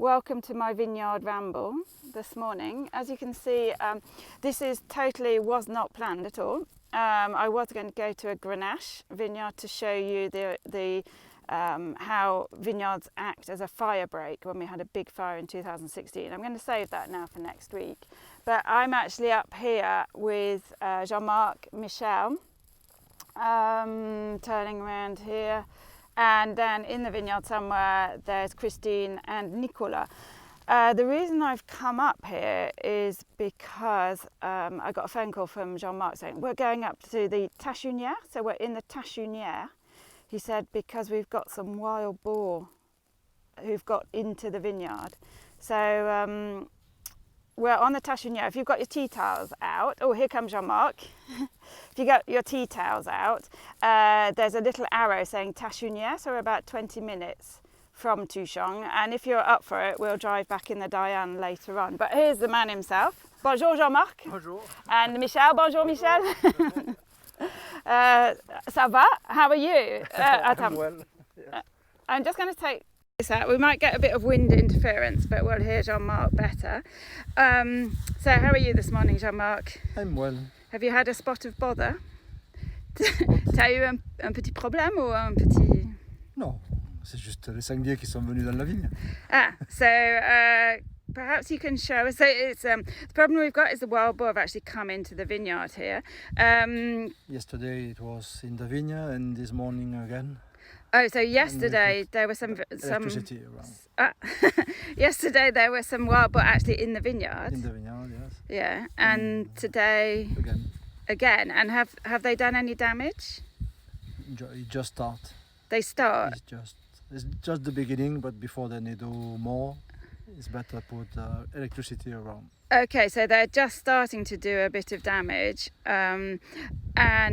Welcome to my vineyard ramble this morning. As you can see, this was not planned at all. I was going to go to a Grenache vineyard to show you how vineyards act as a fire break when we had a big fire in 2016. I'm going to save that now for next week. But I'm actually up here with Jean-Marc, Michel, turning around here. And then in the vineyard somewhere, there's Christine and Nicola. The reason I've come up here is because I got a phone call from Jean-Marc saying, we're going up to the Taissoniere. So we're in the Taissoniere. He said, because we've got some wild boar who've got into the vineyard. So we're on the Taissoniere. If you've got your tea towels out, oh, here comes Jean-Marc. If you got your tea towels out, there's a little arrow saying Taissoniere, so we're about 20 minutes from Touchong. And if you're up for it, we'll drive back in the Diane later on. But here's the man himself. Bonjour, Jean-Marc. Bonjour. And Michel. Bonjour, Michel. Ça va? How are you? I'm well. Yes. I'm just going to take this out. We might get a bit of wind interference, but we'll hear Jean-Marc better. So how are you this morning, Jean-Marc? I'm well. Have you had a spot of bother? T'as eu un petit problème ou un petit... Non, c'est juste les sangliers qui sont venus dans la vigne. So perhaps you can show us. So it's the problem we've got is the wild boar have actually come into the vineyard here. Yesterday it was in the vineyard and this morning again. Oh, so yesterday there were some electricity around. Yesterday there were some wild boar actually in the vineyard. In the vineyard, yes. Yeah, and today again. And have they done any damage? It just start. They start. It's just the beginning, but before they do more, it's better put electricity around. Okay, so they're just starting to do a bit of damage, and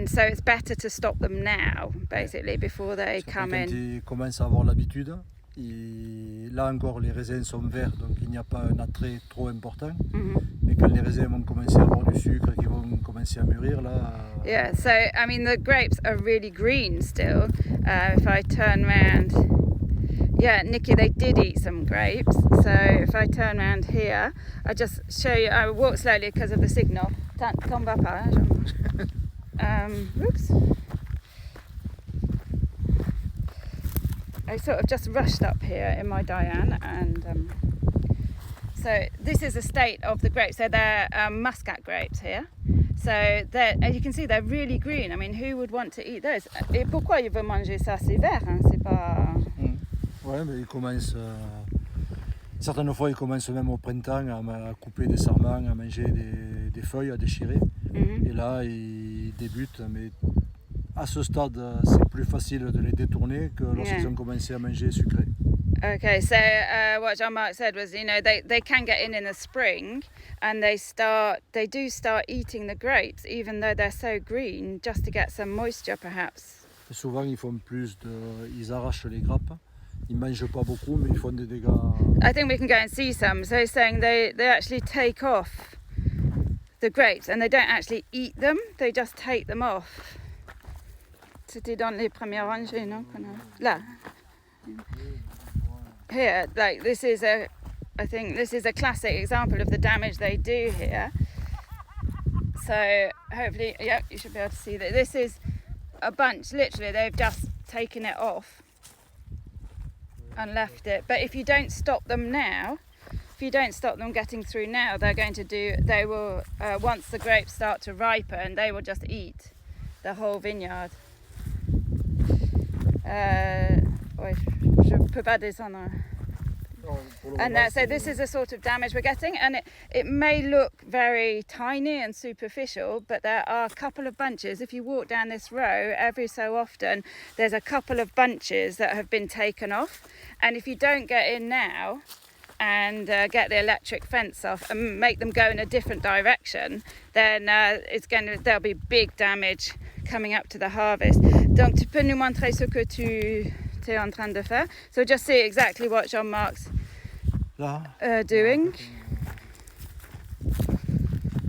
so it's better to stop them now, basically, before they come in. Quand ils commencent à avoir l'habitude, là encore les raisins sont verts, donc il n'y a pas un attrait trop important. Mais quand les raisins vont commencer à avoir du sucre, qui vont commencer à mûrir, là. Yeah, so I mean the grapes are really green still. If I turn round. Yeah, Nikki, they did eat some grapes. So if I turn around here, I just show you. I walk slowly because of the signal. T'en vas pas, Oops. I sort of just rushed up here in my Diane, and so this is the state of the grapes. So they're Muscat grapes here. So as you can see, they're really green. I mean, who would want to eat those? Et pourquoi il veut manger ça? C'est vert, hein? C'est pas. Ouais, mais ils commencent, certaines fois ils commencent même au printemps à couper des sarments, à manger des feuilles, à déchirer. Et là ils débutent, mais à ce stade c'est plus facile de les détourner que lorsqu'ils ont commencé à manger sucré. Okay, so what Jean-Marc said was, they can get in the spring and they do start eating the grapes even though they're so green, just to get some moisture perhaps. Et souvent ils arrachent les grappes. Ils mangent pas beaucoup, mais ils font des dégâts. I think we can go and see some. So he's saying they actually take off the grapes and they don't actually eat them, they just take them off. C'était dans les premières rangées, non? Là. Here, like I think this is a classic example of the damage they do here. So hopefully, yeah, you should be able to see that. This is a bunch, literally, they've just taken it off and left it. But if you don't stop them now, if you don't stop them getting through now, they will once the grapes start to ripen, they will just eat the whole vineyard. Je peux pas descendre. And so this is the sort of damage we're getting, and it may look very tiny and superficial, but there are a couple of bunches. If you walk down this row, every so often there's a couple of bunches that have been taken off, and if you don't get in now and get the electric fence off and make them go in a different direction, then there'll be big damage coming up to the harvest. Donc tu peux nous montrer ce que tu es en train de faire? So just see exactly what Jean-Marc's doing.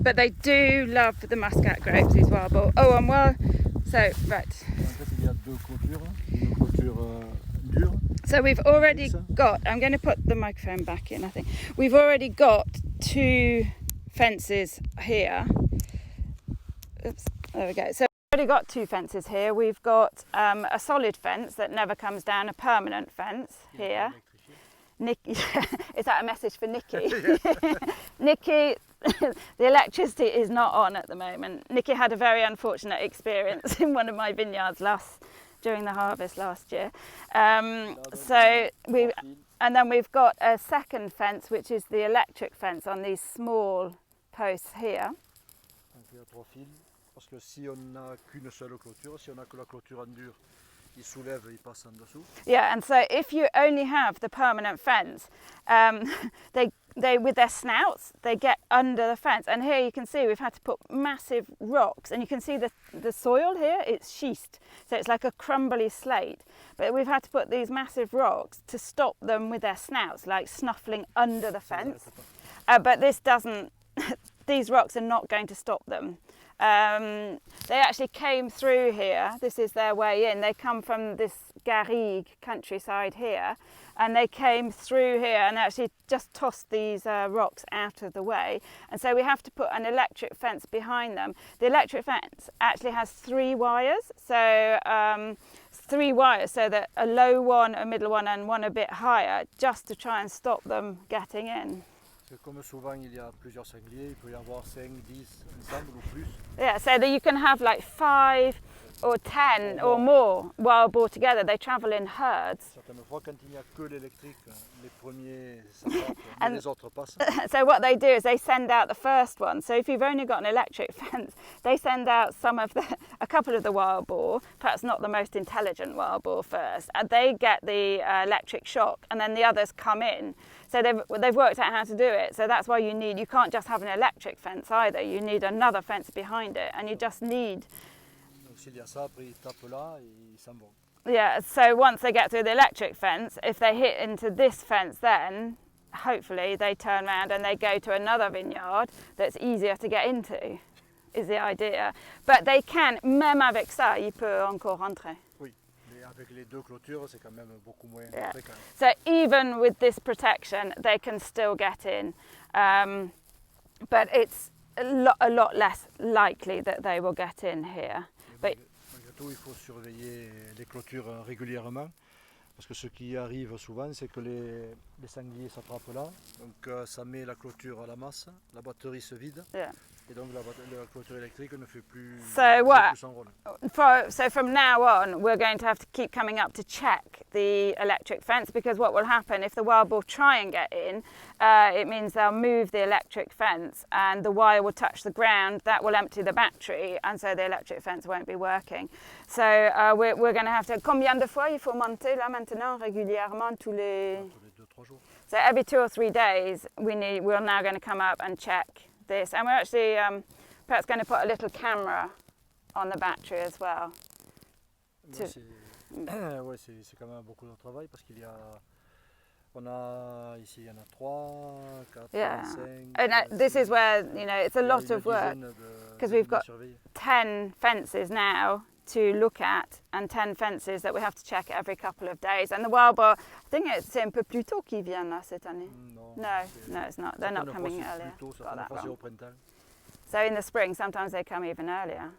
But they do love the Muscat grapes, these wild boar. Oh, and well, so, right. En fait, il y a deux clôtures. Une clôture dure So we've already got, I'm going to put the microphone back in, I think. We've already got 2 fences here. Oops, there we go. So we've already got 2 fences here. We've got a solid fence that never comes down, a permanent fence here. Nikki, is that a message for Nikki? Nikki, the electricity is not on at the moment. Nikki had a very unfortunate experience in one of my vineyards during the harvest last year. And then we've got a second fence, which is the electric fence on these small posts here. Parce que si on n'a qu'une seule clôture, si on n'a que la clôture en dur, il soulève, il passe en dessous. Yeah, and so if you only have the permanent fence, they with their snouts, they get under the fence. And here you can see we've had to put massive rocks, and you can see the soil here, it's schist. So it's like a crumbly slate. But we've had to put these massive rocks to stop them with their snouts, like snuffling under the fence. But this doesn't, these rocks are not going to stop them. They actually came through here. This is their way in. They come from this garrigue countryside here, and they came through here and actually just tossed these rocks out of the way. And so we have to put an electric fence behind them. The electric fence actually has 3 wires, so 3 wires, so that a low one, a middle one, and one a bit higher, just to try and stop them getting in. Comme souvent il y a plusieurs sangliers, il peut y avoir 5, 10 ensemble ou plus. Yeah, so that you can have like 5 or 10 or more wild boar together. They travel in herds. Certaines fois, quand il n'y a que l'électrique, les premiers s'attrapent, mais les autres passent. So what they do is they send out the first one. So if you've only got an electric fence, they send out a couple of the wild boar, perhaps not the most intelligent wild boar first, and they get the electric shock, and then the others come in. So they've worked out how to do it. So that's why you can't just have an electric fence either. You need another fence behind it, and you just need. S'il y a ça, après ils tapent là et ils s'en vont. Yeah, so once they get through the electric fence, if they hit into this fence, then hopefully they turn around and they go to another vineyard that's easier to get into, is the idea. But they can, même avec ça, il peut encore rentrer. Oui, mais avec les 2 clôtures, c'est quand même beaucoup moins fréquent. So even with this protection, they can still get in. But it's a lot less likely that they will get in here. Malgré tout, il faut surveiller les clôtures régulièrement, parce que ce qui arrive souvent, c'est que les sangliers s'attrapent là, donc ça met la clôture à la masse, la batterie se vide, et donc la clôture électrique ne fait plus, son rôle. So from now on, we're going to have to keep coming up to check the electric fence, because what will happen if the wild boar try and get in, it means they'll move the electric fence and the wire will touch the ground. That will empty the battery, and so the electric fence won't be working. So we're going to have to. Combien de fois il faut monter là maintenant régulièrement tous les 2-3 jours. So every 2 or 3 days, we're now going to come up and check this, and we're actually perhaps going to put a little camera on the battery as well. C'est quand même beaucoup de travail, parce qu'il y a, ici il y en a 3, 4, 5. And this is where, it's a lot of work, because we've got 10 fences now to look at, and 10 fences that we have to check every couple of days. And the wild boar, I think c'est un peu plus tôt qu'ils viennent là cette année. No, it's not. They're not coming earlier. Got that wrong. So in the spring, sometimes they come even earlier.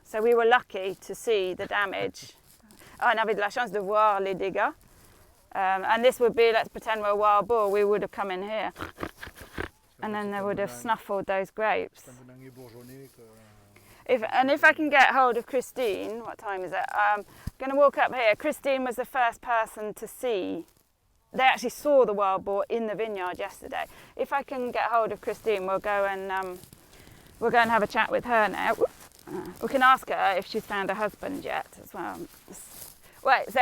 So we were lucky to see the damage. On avait de la chance de voir les dégâts. And this would be, let's pretend we're a wild boar, we would have come in here. And then they would have snuffled those grapes. If I can get hold of Christine, what time is it? I'm going to walk up here. Christine was the first person to see. They actually saw the wild boar in the vineyard yesterday. If I can get hold of Christine, we'll go and have a chat with her now. We can ask her if she's found her husband yet as well. Wait, so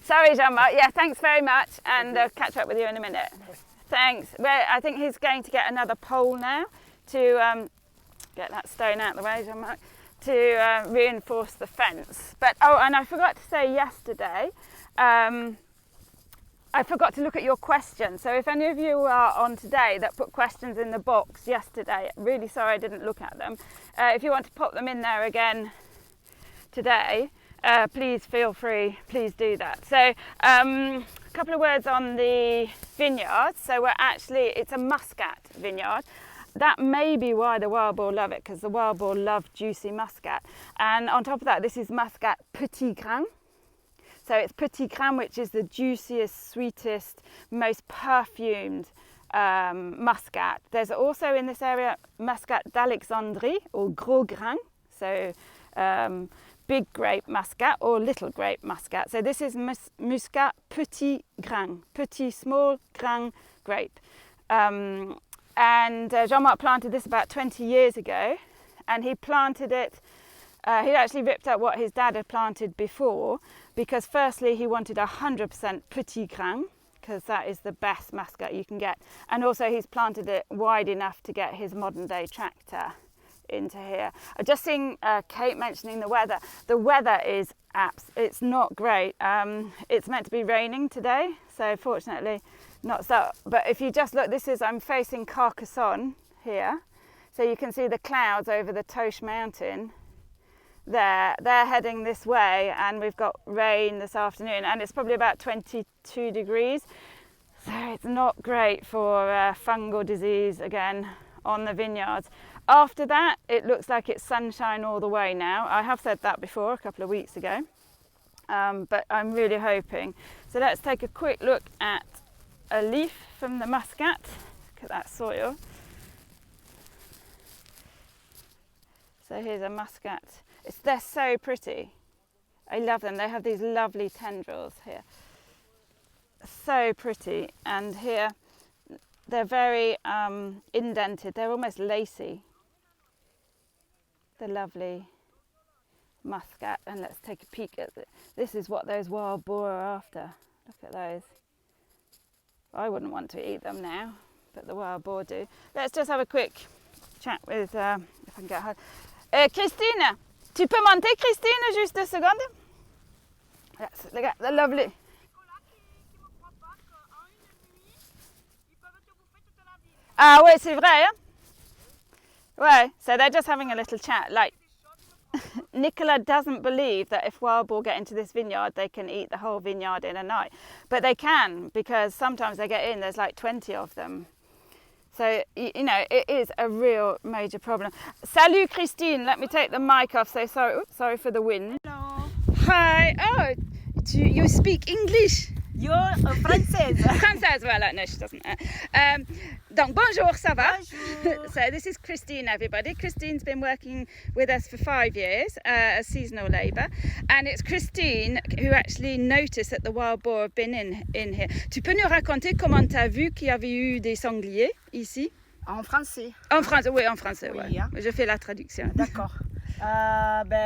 sorry, Jean-Marc. Yeah, thanks very much, and catch up with you in a minute. Thanks. Well, I think he's going to get another pole now to get that stone out of the way, Jean-Marc, to reinforce the fence. But and I forgot to say yesterday, I forgot to look at your questions. So if any of you are on today that put questions in the box yesterday, really sorry I didn't look at them. If you want to pop them in there again today, please feel free, please do that. So a couple of words on the vineyard. So it's a Muscat vineyard. That may be why the wild boar love it, because the wild boar love juicy Muscat. And on top of that, this is Muscat Petit Grain. So it's Petit Grain, which is the juiciest, sweetest, most perfumed Muscat. There's also in this area Muscat d'Alexandrie or Gros Grain, so big grape Muscat or little grape Muscat. So this is Muscat Petit Grain, petit, small, grain, grape. And Jean-Marc planted this about 20 years ago, and he planted it. He'd actually ripped up what his dad had planted before, because firstly he wanted 100% Petit Grain, because that is the best Muscat you can get, and also he's planted it wide enough to get his modern day tractor into here. I've just seen Kate mentioning the weather. The weather is it's not great. It's meant to be raining today, so fortunately not so. But if you just look, I'm facing Carcassonne here, so you can see the clouds over the Tauche mountain. They're heading this way, and we've got rain this afternoon, and it's probably about 22 degrees, so it's not great for fungal disease again on the vineyards. After that, it looks like it's sunshine all the way now. I have said that before a couple of weeks ago, but I'm really hoping. So let's take a quick look at a leaf from the Muscat. Look at that soil. So here's a Muscat. They're so pretty. I love them. They have these lovely tendrils here. So pretty. And here they're very indented. They're almost lacy. The lovely Muscat. And let's take a peek at it. This is what those wild boar are after. Look at those. I wouldn't want to eat them now, but the wild boar do. Let's just have a quick chat with, if I can get her. Christine, tu peux monter, Christine, juste 2 secondes? Yes, look at the lovely. Ah ouais, c'est vrai, hein? Ouais, so they're just having a little chat. Like, Nicola doesn't believe that if wild boar get into this vineyard, they can eat the whole vineyard in a night. But they can, because sometimes they get in, there's like 20 of them. So, you know, it is a real major problem. Salut, Christine. Let me take the mic off. So sorry for the wind. Hello. Hi. Oh, you speak English? You're française. Française, voilà. No, she doesn't. Donc, bonjour, ça va? Bonjour. So this is Christine, everybody. Christine's been working with us for 5 years as seasonal labour. And it's Christine who actually noticed that the wild boar have been in here. Tu peux nous raconter comment tu as vu qu'il y avait eu des sangliers ici? En français. En français, oui, en français, Oui, ouais. hein. Je fais la traduction. D'accord.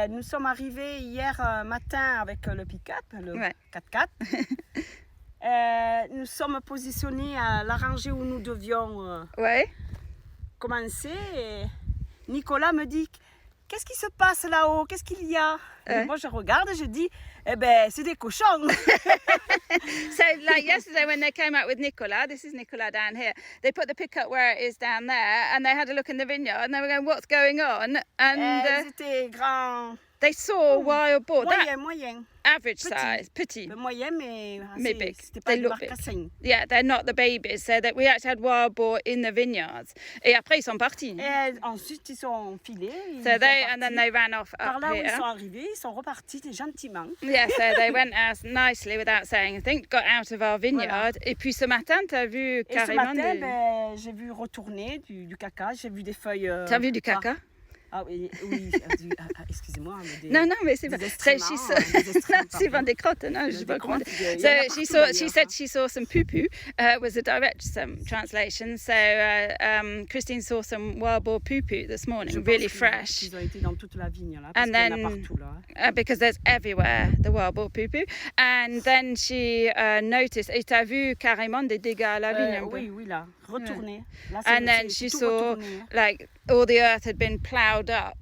Nous sommes arrivés hier matin avec le pick-up, le Ouais. 4x4. Nous sommes positionnés à la rangée où nous devions Ouais. commencer. Et Nicolas me dit, qu'est-ce qui se passe là-haut? Qu'est-ce qu'il y a? Et moi je regarde et je dis, eh ben c'est des cochons. So like yesterday when they came out with Nicola, this is Nicola down here, they put the pickup where it is down there, and they had a look in the vineyard and they were going, what's going on? And C'était grand. they saw wild boar. Moyen. Average Petit. size, petit. Moyen, mais Big. c'était pas They des look big. marcassins. Yeah, they're not the babies. So that we actually had wild boar in the vineyards. Et après ils sont partis. Et ensuite, ils sont filés. So and then they ran off Par up là où ils here. sont arrivés, ils sont repartis gentiment. Yeah, so they went out nicely without saying anything, got out of our vineyard. Et puis ce matin, tu as vu Et ce carrément matin, j'ai vu retourner du caca, j'ai vu des feuilles. Tu as vu du caca? Ah oui, excusez-moi. Mais des, Non, mais c'est pas. des So excréments, she des excréments, c'est pardon. des crottes, non, je sais pas Des comment. crottes, il y en a So partout she d'ailleurs, said hein. she saw some poo-poo, was a direct translation. So Christine saw some wild boar poo-poo this morning, Je pense really qu'ils- fresh. Ils ont été dans toute la vigne là, parce And qu'il y en then- a partout là. Because there's everywhere the wild boar poo-poo. And then she noticed, et t'as vu carrément des dégâts à la vigne un peu. Oui, là, retourner. Là, And then c'est she tout saw retourné, hein. like all the earth had been ploughed up.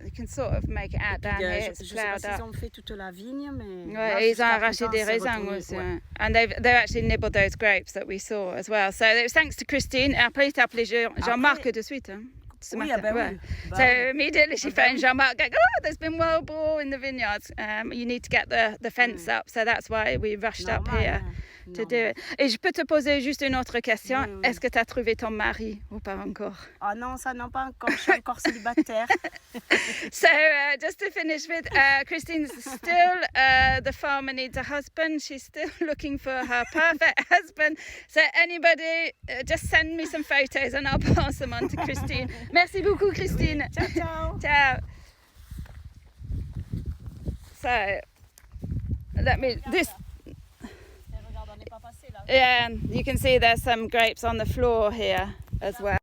You can sort of make it out down Puis, here, je it's sais pas ploughed s'ils up. ont fait toute la vigne, mais. Ouais, là, et ils ont jusqu'à arraché présent, des c'est raisins retourné, aussi. ouais. Ouais. And they actually nibbled those grapes that we saw as well. So it was thanks to Christine. Et après, il t'a appelé Jean-Marc de suite. Hein. ce Oui, matin. ah ben Ouais. oui. Bah So oui. immediately she phoned Jean-Marc going, oh, there's been wild boar in the vineyards. You need to get the fence up. So that's why we rushed up Normal, here hein. to do Normal. it. Et je peux te poser juste une autre question. Oui, oui. Est-ce que tu as trouvé ton mari ou pas encore? Ah non, ça non, pas encore. Je suis encore célibataire. So just to finish with, Christine's still, the farmer needs a husband. She's still looking for her perfect husband. So anybody, just send me some photos and I'll pass them on to Christine. Merci beaucoup, Christine. Ciao, ciao. Ciao. So, let me, this, Regarde, on n'est pas passé là. yeah, you can see there's some grapes on the floor here as well.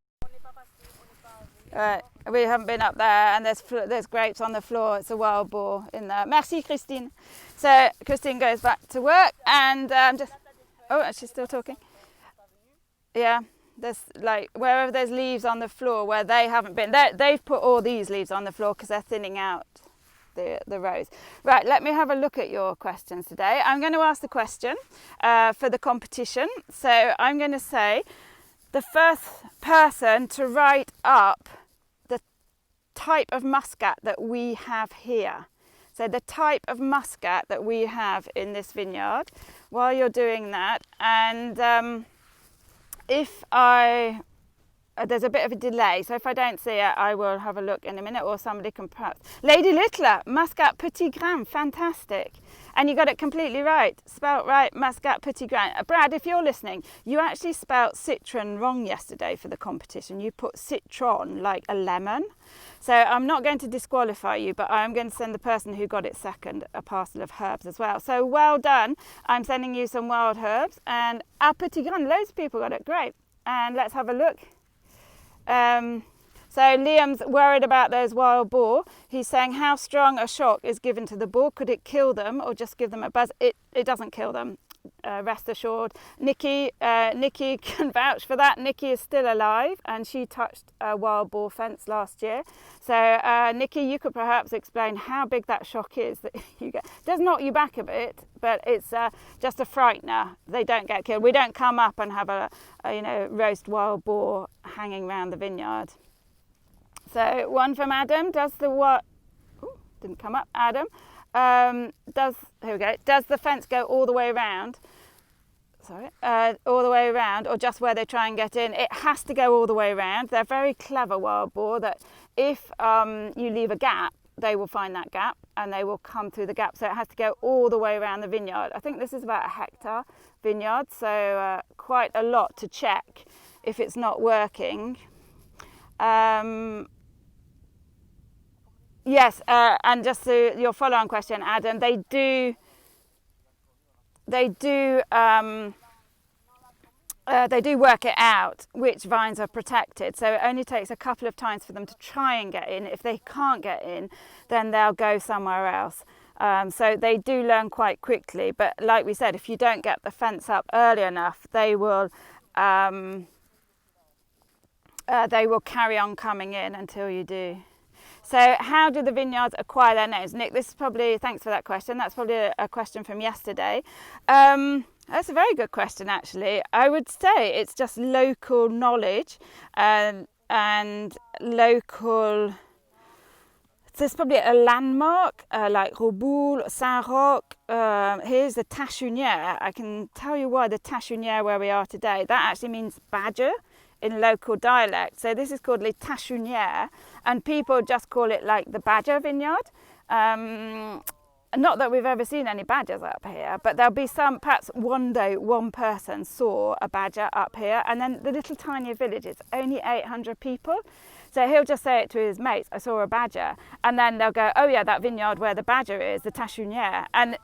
We haven't been up there, and there's grapes on the floor. It's a wild boar in there. Merci, Christine. So Christine goes back to work, and just she's still talking. Yeah, there's like wherever there's leaves on the floor where they haven't been. They've put all these leaves on the floor because they're thinning out the rows. Right, let me have a look at your questions today. I'm going to ask the question for the competition. So I'm going to say the first person to write up the type of muscat that we have here. So the type of muscat that we have in this vineyard while you're doing that. And if there's a bit of a delay, so if I don't see it, I will have a look in a minute, or somebody can perhaps. Lady Littler, Muscat Petit Grain, fantastic. And you got it completely right, spelt right, Muscat Petit Grain. Brad, if you're listening, you actually spelt citron wrong yesterday for the competition. You put citron like a lemon. So I'm not going to disqualify you, but I'm going to send the person who got it second a parcel of herbs as well. So well done. I'm sending you some wild herbs. And à Petit Grain, loads of people got it, great. And let's have a look. So Liam's worried about those wild boar. He's saying how strong a shock is given to the boar. Could it kill them or just give them a buzz? It doesn't kill them, rest assured. Nikki can vouch for that. Nikki is still alive and she touched a wild boar fence last year. So Nikki, you could perhaps explain how big that shock is that you get. It does knock you back a bit, but it's just a frightener. They don't get killed. We don't come up and have a roast wild boar hanging around the vineyard. So one from Adam. Does the what? Didn't come up. Adam. Here we go. Does the fence go all the way around? Sorry, all the way around, or just where they try and get in? It has to go all the way around. They're very clever wild boar. That if you leave a gap, they will find that gap and they will come through the gap. So it has to go all the way around the vineyard. I think this is about 1 hectare vineyard, so quite a lot to check if it's not working. Yes, and just to your follow-on question, Adam, they do work it out which vines are protected. So it only takes a couple of times for them to try and get in. If they can't get in, then they'll go somewhere else. So they do learn quite quickly. But like we said, if you don't get the fence up early enough, they will carry on coming in until you do. So how do the vineyards acquire their names? Nick, this is probably, thanks for that question. That's probably a question from yesterday. That's a very good question, actually. I would say it's just local knowledge and local. There's probably a landmark like Ramble, Saint-Roch. Here's the Taissoniere. I can tell you why the Taissoniere where we are today. That actually means badger in local dialect. So this is called Le Taissoniere, and people just call it like the badger vineyard. Not that we've ever seen any badgers up here, but there'll be some, perhaps one day one person saw a badger up here, and then the little tiny village, it's only 800 people. So he'll just say it to his mates, I saw a badger, and then they'll go, oh yeah, that vineyard where the badger is, the Taissoniere, and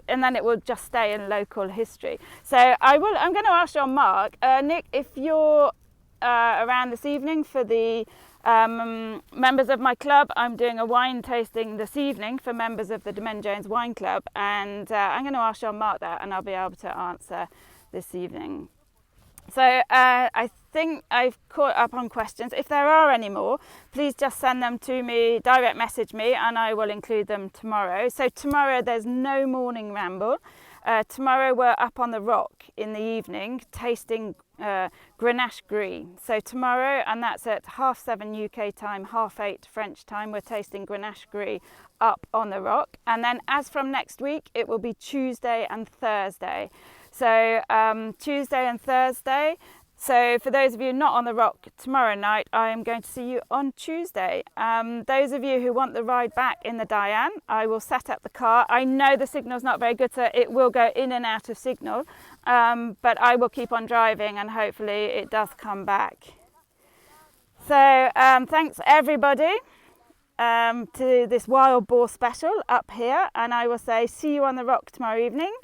then it will just stay in local history. So I'm going to ask Jean-Marc, Nick, if you're around this evening for the members of my club. I'm doing a wine tasting this evening for members of the Domaine Jones Wine Club, and I'm going to ask Jean-Marc that, and I'll be able to answer this evening. So I think I've caught up on questions. If there are any more, please just send them to me, direct message me, and I will include them tomorrow. So tomorrow there's no morning ramble. Tomorrow we're up on the rock in the evening tasting Grenache Gris. So tomorrow, and that's at 7:30 UK time, 8:30 French time, we're tasting Grenache Gris up on the rock. And then as from next week, it will be Tuesday and Thursday. So Tuesday and Thursday. So for those of you not on the rock tomorrow night, I am going to see you on Tuesday. Those of you who want the ride back in the Diane, I will set up the car. I know the signal's not very good, so it will go in and out of signal, but I will keep on driving and hopefully it does come back. So thanks everybody to this wild boar special up here, and I will say see you on the rock tomorrow evening.